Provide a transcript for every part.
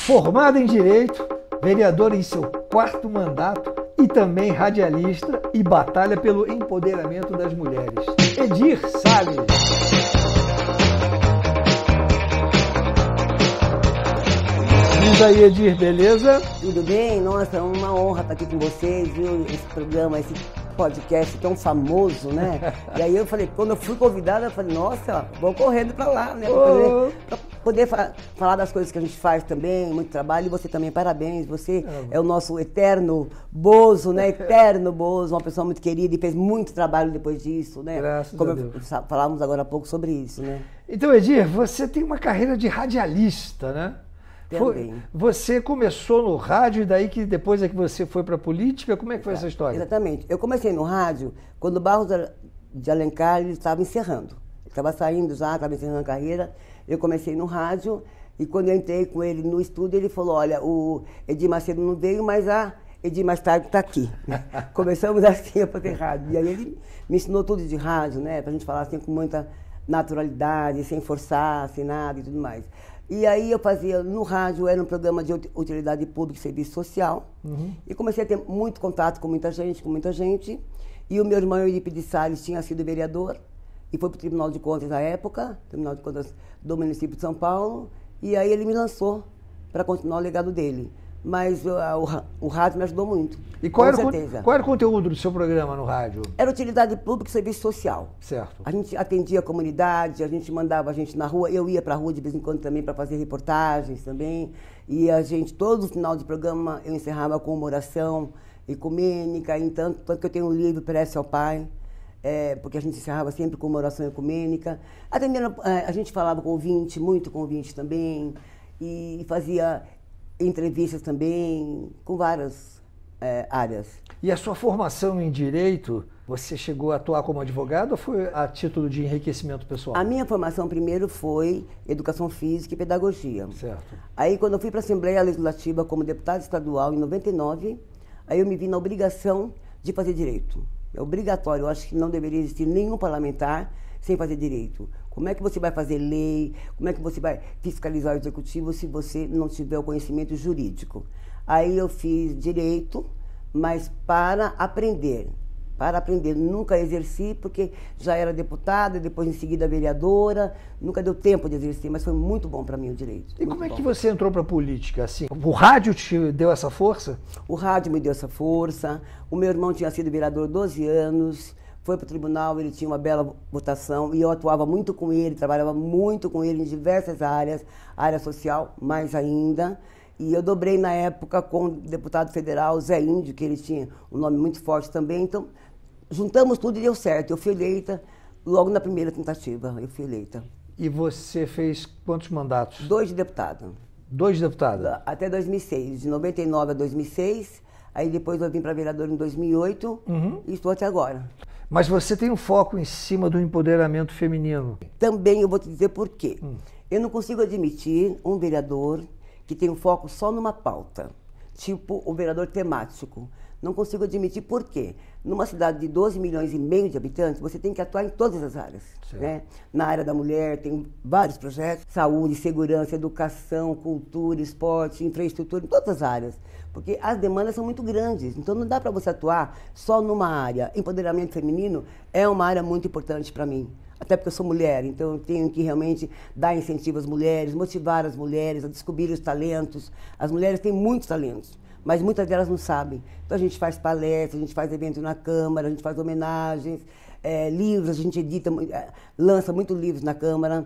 Formado em Direito, vereador em seu 4º mandato e também radialista e batalha pelo empoderamento das mulheres. Edir Salles. Diz aí, Edir, beleza? Tudo bem? Nossa, é uma honra estar aqui com vocês, viu? Esse programa, esse podcast tão famoso, né? E aí eu falei, quando eu fui convidada, eu falei, nossa, vou correndo pra lá, né? Pra poder falar das coisas que a gente faz também, muito trabalho. E você também, parabéns. Você é o nosso eterno Bozo, né? Eterno Bozo, uma pessoa muito querida e fez muito trabalho depois disso, né? Graças Como a Deus. Falávamos agora há pouco sobre isso, né? Então, Edir, você tem uma carreira de radialista, né? Você começou no rádio e daí que depois é que você foi para a política? Como é que foi essa história? Exatamente. Eu comecei no rádio quando o Barros de Alencar estava encerrando. Ele estava saindo já, estava encerrando a carreira. Eu comecei no rádio e quando eu entrei com ele no estúdio, ele falou, olha, o Edir Macedo não veio, mas a Edir mais tarde está aqui. Começamos assim a fazer rádio. E aí ele me ensinou tudo de rádio, né? Para a gente falar assim com muita naturalidade, sem forçar, sem nada e tudo mais. E aí eu fazia, no rádio, era um programa de utilidade pública e serviço social. E comecei a ter muito contato com muita gente. E o meu irmão Eurípides Salles tinha sido vereador e foi para o Tribunal de Contas na época, Tribunal de Contas do município de São Paulo. E aí ele me lançou para continuar o legado dele. Mas o rádio me ajudou muito, e qual era o conteúdo do seu programa no rádio? Era utilidade pública e serviço social. Certo. A gente atendia a comunidade, a gente mandava a gente na rua. Eu ia para a rua de vez em quando também para fazer reportagens também. E a gente, todo final de programa, eu encerrava com uma oração ecumênica. Então, tanto que eu tenho um livro, Prece ao Pai, porque a gente encerrava sempre com uma oração ecumênica. Atendendo, a gente falava com ouvinte, muito com ouvinte também. E fazia entrevistas também com várias áreas. E a sua formação em Direito, você chegou a atuar como advogado ou foi a título de enriquecimento pessoal? A minha formação primeiro foi Educação Física e Pedagogia. Certo. Aí quando eu fui para a Assembleia Legislativa como deputada estadual em 99, aí eu me vi na obrigação de fazer Direito. É obrigatório, eu acho que não deveria existir nenhum parlamentar sem fazer Direito. Como é que você vai fazer lei? Como é que você vai fiscalizar o executivo se você não tiver o conhecimento jurídico? Aí eu fiz Direito, mas para aprender. Para aprender. Nunca exerci, porque já era deputada, depois em seguida vereadora. Nunca deu tempo de exercer, mas foi muito bom para mim o Direito. E como é que você entrou para a política? Assim, o rádio te deu essa força? O rádio me deu essa força. O meu irmão tinha sido vereador 12 anos. Foi para o tribunal, ele tinha uma bela votação e eu atuava muito com ele, trabalhava muito com ele em diversas áreas, área social mais ainda. E eu dobrei na época com o deputado federal Zé Índio, que ele tinha um nome muito forte também. Então, juntamos tudo e deu certo. Eu fui eleita logo na primeira tentativa, eu fui eleita. E você fez quantos mandatos? 2 de deputada. 2 de deputada? Até 2006, de 99 a 2006. Aí depois eu vim para vereador em 2008 e estou até agora. Mas você tem um foco em cima do empoderamento feminino. Também eu vou te dizer por quê. Eu não consigo admitir um vereador que tem um foco só numa pauta, tipo o vereador temático. Não consigo admitir por quê. Numa cidade de 12 milhões e meio de habitantes, você tem que atuar em todas as áreas. Né? Na área da mulher, tem vários projetos. Saúde, segurança, educação, cultura, esporte, infraestrutura, em todas as áreas. Porque as demandas são muito grandes. Então não dá para você atuar só numa área. Empoderamento feminino é uma área muito importante para mim. Até porque eu sou mulher, então eu tenho que realmente dar incentivo às mulheres, motivar as mulheres a descobrir os talentos. As mulheres têm muitos talentos, mas muitas delas não sabem. Então a gente faz palestras, a gente faz evento na Câmara, a gente faz homenagens, livros, a gente edita, lança muitos livros na Câmara.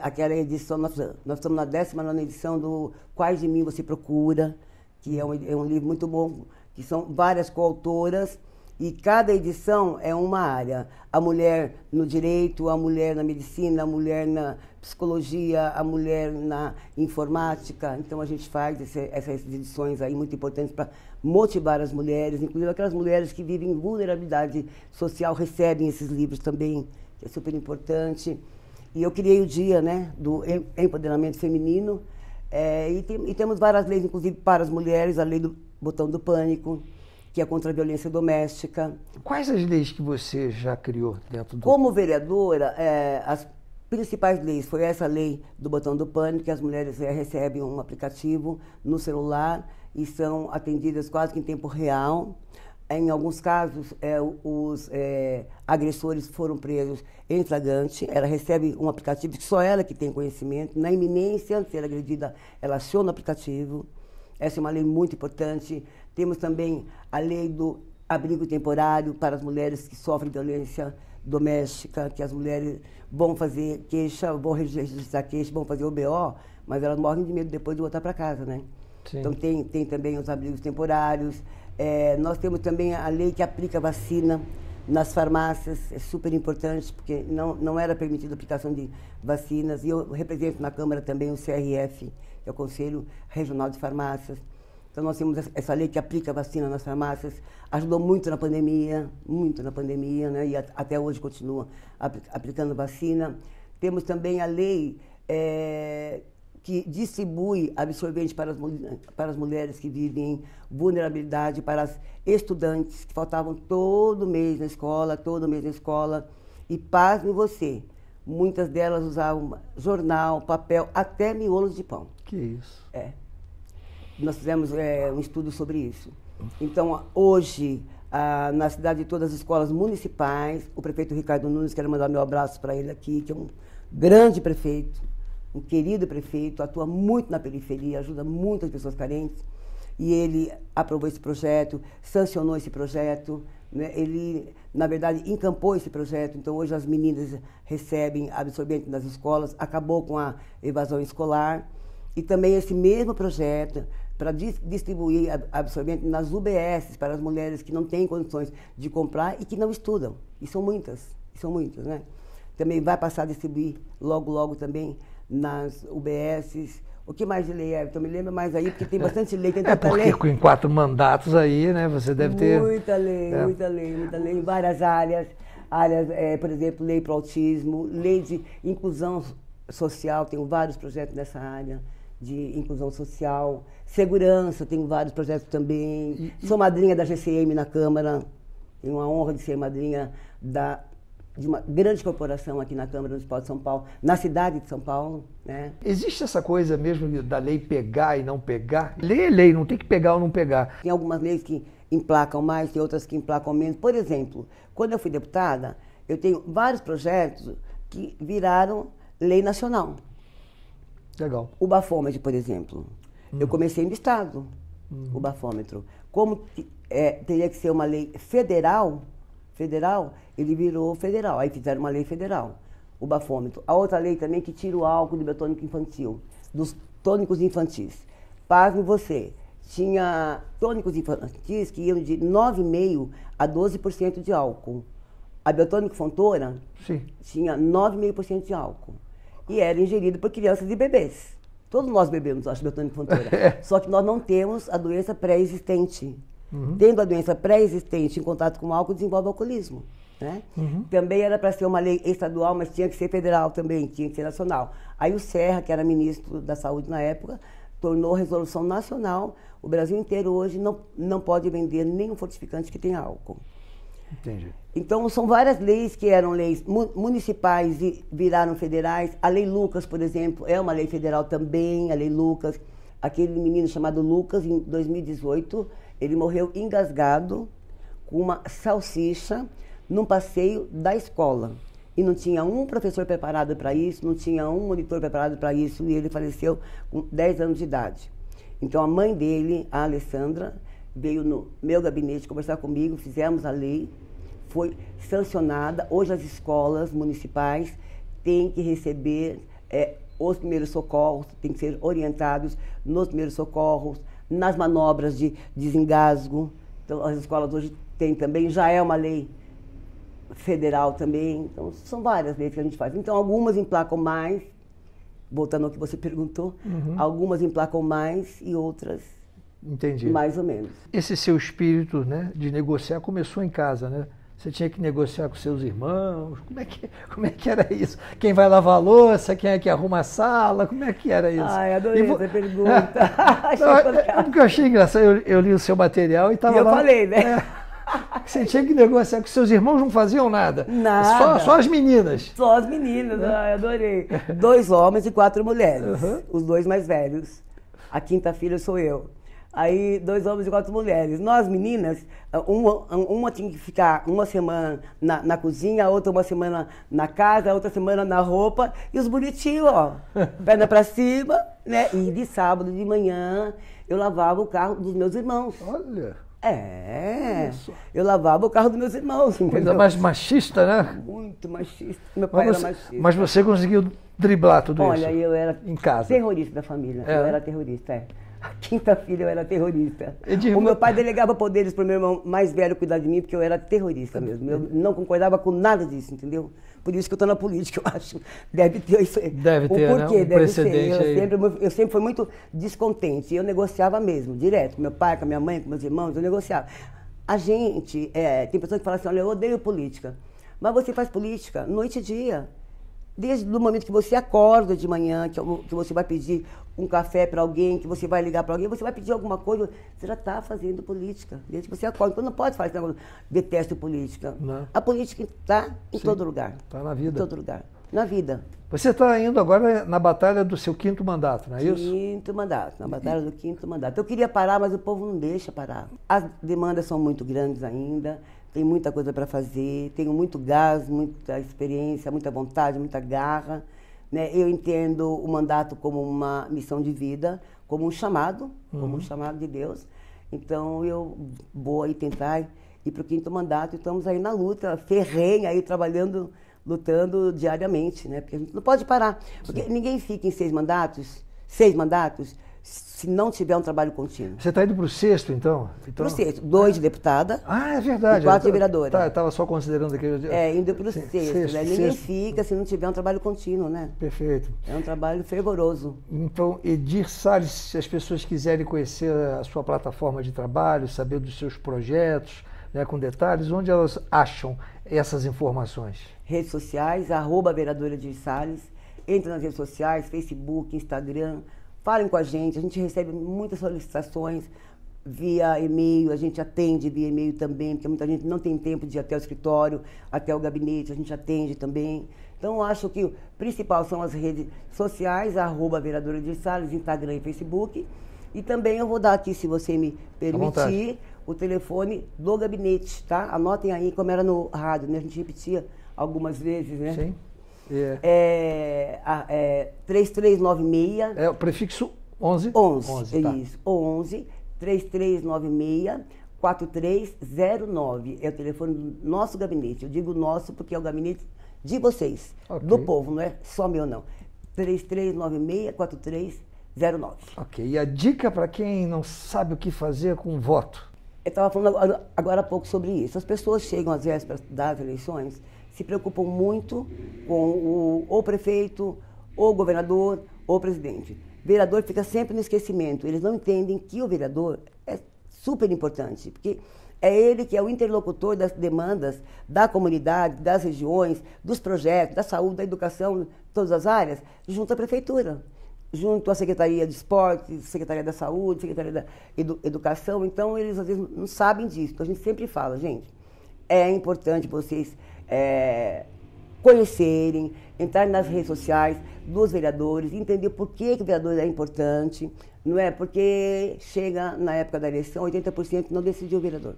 Aquela edição, nós estamos na 19ª edição do Quais de Mim Você Procura, que é um livro muito bom, que são várias coautoras. E cada edição é uma área. A mulher no direito, a mulher na medicina, a mulher na psicologia, a mulher na informática. Então a gente faz essas edições aí muito importantes para motivar as mulheres, inclusive aquelas mulheres que vivem em vulnerabilidade social recebem esses livros também, que é super importante. E eu criei o dia, né, do empoderamento feminino. E temos várias leis, inclusive para as mulheres, a lei do botão do pânico, que é contra a violência doméstica. Quais as leis que você já criou dentro do... Como vereadora, principais leis foi essa lei do botão do pânico, que as mulheres recebem um aplicativo no celular e são atendidas quase que em tempo real. Em alguns casos, os agressores foram presos em flagrante. Ela recebe um aplicativo que só ela que tem conhecimento. Na iminência de ser agredida, ela aciona o aplicativo. Essa é uma lei muito importante. Temos também a lei do abrigo temporário para as mulheres que sofrem violência doméstica, que as mulheres vão fazer queixa, vão registrar queixa, vão fazer o BO, mas elas morrem de medo depois de voltar para casa, né? Sim. Então tem também os abrigos temporários. Nós temos também a lei que aplica vacina nas farmácias, é super importante, porque não era permitida a aplicação de vacinas. E eu represento na Câmara também o CRF, que é o Conselho Regional de Farmácias. Então nós temos essa lei que aplica vacina nas farmácias, ajudou muito na pandemia, né? E até hoje continua aplicando vacina. Temos também a lei que distribui absorvente para as mulheres que vivem em vulnerabilidade, para as estudantes que faltavam todo mês na escola, e pasme você, muitas delas usavam jornal, papel, até miolos de pão. Que isso? Nós fizemos um estudo sobre isso. Então, hoje, na cidade de todas as escolas municipais, o prefeito Ricardo Nunes, quero mandar meu abraço para ele aqui, que é um grande prefeito, um querido prefeito, atua muito na periferia, ajuda muitas pessoas carentes, e ele aprovou esse projeto, sancionou esse projeto, né? Ele, na verdade, encampou esse projeto, então hoje as meninas recebem absorvente nas escolas, acabou com a evasão escolar, e também esse mesmo projeto para distribuir absorvente nas UBSs para as mulheres que não têm condições de comprar e que não estudam, e são muitas, né? Também vai passar a distribuir logo também nas UBSs. O que mais de lei, Everton? Me lembra mais aí, porque tem bastante lei. Tem porque lei. Em 4 mandatos aí, né, você deve ter... Muita lei, em várias áreas. Por exemplo, lei para o autismo, lei de inclusão social, tenho vários projetos nessa área de inclusão social. Segurança, tenho vários projetos também. Sou madrinha da GCM na Câmara, tenho a honra de ser madrinha de uma grande corporação aqui na Câmara Municipal de São Paulo, na cidade de São Paulo, né? Existe essa coisa mesmo da lei pegar e não pegar? Lei é lei, não tem que pegar ou não pegar. Tem algumas leis que emplacam mais, tem outras que emplacam menos. Por exemplo, quando eu fui deputada, eu tenho vários projetos que viraram lei nacional. Legal. O bafômetro, por exemplo. Eu comecei no Estado, o bafômetro. Como teria que ser uma lei federal, ele virou federal. Aí fizeram uma lei federal, o bafômetro. A outra lei também que tira o álcool do biotônico infantil, dos tônicos infantis. Pasme você, tinha tônicos infantis que iam de 9,5% a 12% de álcool. A biotônico Fontoura tinha 9,5% de álcool. E era ingerido por crianças e bebês. Todos nós bebemos, acho, biotônico Fontoura. Só que nós não temos a doença pré-existente. Tendo a doença pré-existente em contato com o álcool, desenvolve alcoolismo, né? Também era para ser uma lei estadual, mas tinha que ser federal também, tinha que ser nacional. Aí o Serra, que era ministro da Saúde na época, tornou resolução nacional. O Brasil inteiro hoje não pode vender nenhum fortificante que tenha álcool. Entendi. Então, são várias leis que eram leis municipais e viraram federais. A Lei Lucas, por exemplo, é uma lei federal também, a Lei Lucas. Aquele menino chamado Lucas, em 2018, ele morreu engasgado com uma salsicha num passeio da escola. E não tinha um professor preparado para isso, não tinha um monitor preparado para isso, e ele faleceu com 10 anos de idade. Então, a mãe dele, a Alessandra, veio no meu gabinete conversar comigo, fizemos a lei, foi sancionada. Hoje as escolas municipais têm que receber os primeiros socorros, têm que ser orientados nos primeiros socorros, nas manobras de desengasgo. Então, as escolas hoje têm também, já é uma lei federal também. Então, são várias leis que a gente faz. Então, algumas emplacam mais, voltando ao que você perguntou, algumas emplacam mais e outras mais ou menos. Esse seu espírito, né, de negociar começou em casa, né? Você tinha que negociar com seus irmãos? Como é que era isso? Quem vai lavar a louça? Quem é que arruma a sala? Como é que era isso? Ai, adorei essa pergunta. Porque eu achei engraçado, eu li o seu material e estava lá... Eu falei, né? Você tinha que negociar com seus irmãos, não faziam nada. Nada. Só as meninas. Só as meninas, eu adorei. 2 homens e 4 mulheres, os 2 mais velhos. A quinta filha sou eu. Aí, 2 homens e 4 mulheres. Nós, meninas, uma tinha que ficar uma semana na cozinha, a outra uma semana na casa, a outra semana na roupa. E os bonitinhos, ó, perna pra cima, né? E de sábado de manhã, eu lavava o carro dos meus irmãos. Olha. Isso. Eu lavava o carro dos meus irmãos, entendeu? Coisa mais machista, né? Muito machista. Meu pai era machista. Mas você conseguiu driblar tudo isso? Olha, eu era em casa. Terrorista da família. Eu era terrorista, A quinta filha eu era terrorista. Edilma... O meu pai delegava poderes para o meu irmão mais velho cuidar de mim, porque eu era terrorista mesmo. Eu não concordava com nada disso, entendeu? Por isso que eu estou na política, eu acho. Deve ter isso. Deve ter, o porquê, né? Deve ser. Eu sempre fui muito descontente. Eu negociava mesmo, direto. Com meu pai, com a minha mãe, com meus irmãos, eu negociava. A gente, tem pessoas que falam assim, olha, eu odeio política. Mas você faz política noite e dia. Desde o momento que você acorda de manhã, que você vai pedir um café para alguém, que você vai ligar para alguém, você vai pedir alguma coisa, você já está fazendo política. Desde que você acorda. Então não pode fazer negócio, detesto política. Não. A política está em todo lugar. Está na vida. Em todo lugar. Na vida. Você está indo agora na batalha do seu 5º mandato, não é isso? 5º mandato, na batalha do 5º mandato. Eu queria parar, mas o povo não deixa parar. As demandas são muito grandes ainda. Tem muita coisa para fazer, tenho muito gás, muita experiência, muita vontade, muita garra. Né? Eu entendo o mandato como uma missão de vida, como um chamado de Deus. Então eu vou aí tentar ir para o 5º mandato e estamos aí na luta, ferrenha, aí trabalhando, lutando diariamente, né? Porque a gente não pode parar. Porque ninguém fica em 6 mandatos, se não tiver um trabalho contínuo. Você está indo para o 6º, então? Para o 6º. 2 de deputada. Ah, é verdade. E 4 de vereadora. Tá, eu estava só considerando aqui. Indo para o 6º. Né? Ninguém fica se não tiver um trabalho contínuo, né? Perfeito. É um trabalho fervoroso. Então, Edir Salles, se as pessoas quiserem conhecer a sua plataforma de trabalho, saber dos seus projetos, né, com detalhes, onde elas acham essas informações? Redes sociais, @vereadora Edir Salles. Entra nas redes sociais, Facebook, Instagram. Falem com a gente recebe muitas solicitações via e-mail, a gente atende via e-mail também, porque muita gente não tem tempo de ir até o escritório, até o gabinete, a gente atende também. Então, eu acho que o principal são as redes sociais, @vereadora Edir Salles, Instagram e Facebook. E também eu vou dar aqui, se você me permitir, o telefone do gabinete, tá? Anotem aí, como era no rádio, né? A gente repetia algumas vezes, né? Sim. 3396. É o prefixo 11? 11, tá. Isso. 11 3396 4309. É o telefone do nosso gabinete. Eu digo nosso porque é o gabinete de vocês, do povo, não é só meu, não. 3396 4309. Ok. E a dica para quem não sabe o que fazer com o voto? Eu estava falando agora há pouco sobre isso. As pessoas chegam às vésperas das eleições, se preocupam muito com o prefeito, o governador, o presidente. O vereador fica sempre no esquecimento. Eles não entendem que o vereador é super importante, porque é ele que é o interlocutor das demandas da comunidade, das regiões, dos projetos, da saúde, da educação, todas as áreas, junto à prefeitura, junto à Secretaria de Esportes, Secretaria da Saúde, Secretaria da Educação. Então, eles às vezes não sabem disso. Então, a gente sempre fala, gente, é importante vocês conhecerem, entrar nas redes sociais dos vereadores, entender por que o vereador é importante, não é? Porque chega na época da eleição, 80% não decidiu o vereador.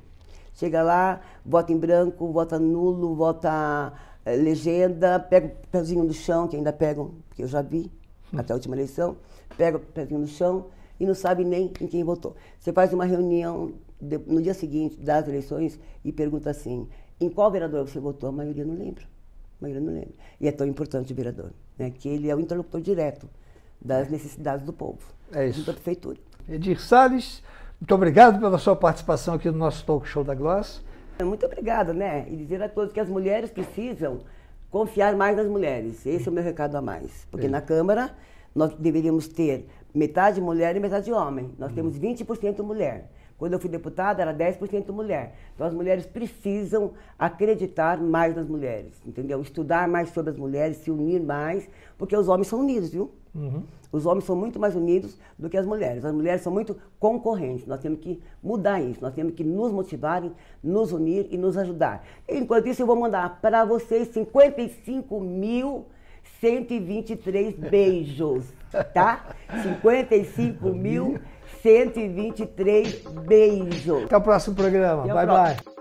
Chega lá, vota em branco, vota nulo, vota legenda, pega o pezinho do chão, que ainda pegam, porque eu já vi, até a última eleição, pega o pezinho do chão e não sabe nem em quem votou. Você faz uma reunião no dia seguinte das eleições e pergunta assim, em qual vereador você votou? A maioria não lembra. E é tão importante o vereador, né? Que ele é o interlocutor direto das necessidades do povo. É isso. Da prefeitura. Edir Salles, muito obrigado pela sua participação aqui no nosso talk show da Gloss. Muito obrigada, né? E dizer a todos que as mulheres precisam confiar mais nas mulheres. Esse é o meu recado a mais. Porque na Câmara nós deveríamos ter metade mulher e metade homem. Nós temos 20% mulher. Quando eu fui deputada, era 10% mulher. Então, as mulheres precisam acreditar mais nas mulheres, entendeu? Estudar mais sobre as mulheres, se unir mais, porque os homens são unidos, viu? Os homens são muito mais unidos do que as mulheres. As mulheres são muito concorrentes. Nós temos que mudar isso. Nós temos que nos motivar, nos unir e nos ajudar. Enquanto isso, eu vou mandar para vocês 55.123 beijos, tá? 55.123 beijos. Até o próximo programa. Bye, bye.